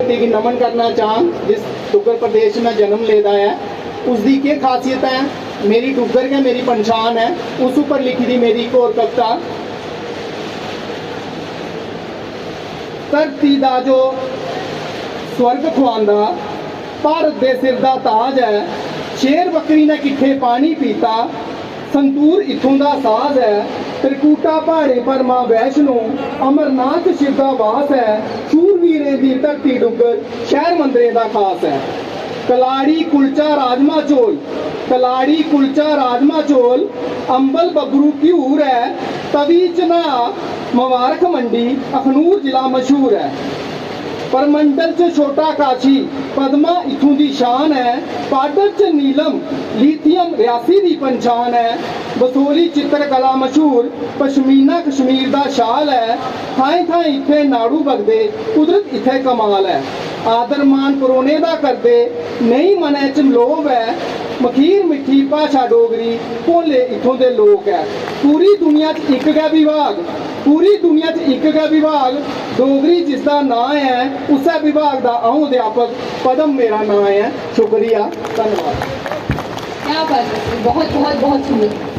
व्यक्ति की नमन करना चाह जिस डुग्गर प्रदेश में जन्म लेता है उसकी क्या खासियत है। मेरी डुग्गर क्या मेरी पहचान है, उस ऊपर लिखी थी मेरी एक और कविता। धरती दा जो स्वर्ग खुआंदा भारत दे सिर दा ताज है। शेर बकरी ने किट्ठे पानी पीता, संतूर इत्थों दा साज है। त्रिकूटा पहाड़े पर मां वैष्णो, अमरनाथ शिव दा वास है। शूरवीरे दी धरती डुग्गर, शहर मंदरे दा खास है। कलाड़ी कुलचा राजमा चौल, कलाड़ी कुलचा राजमा चौल, अंबल बबरू घ्यूर है। तवी चना मुबारक मंडी, अखनूर जिला मशहूर है। परमंडल च छोटा काशी, पद्मा इथों दी शान है। पाडर च नीलम, लिथियम रियासी दी पंछान है। बसोली चित्रकला मशहूर, पशमीना कश्मीर दा शाल है। थाएं थाएं इत्थे नाड़ू बगदे, कुदरत इत्थे कमाल है। आदर मान परोने दा करदे, नहीं मनै च लोभ है। मखीर मिठी भाषा डोगरी, भोले इत्थों दे लोक है। पूरी दुनिया च इक गै विभाग, पूरी दुनिया च इक गै विभाग, डोगरी जिसका नां है उस विभाग का अहूँ अध्यापक पदम मेरा नाम है। शुक्रिया, धन्यवाद। क्या बात है, बहुत बहुत बहुत सुंदर।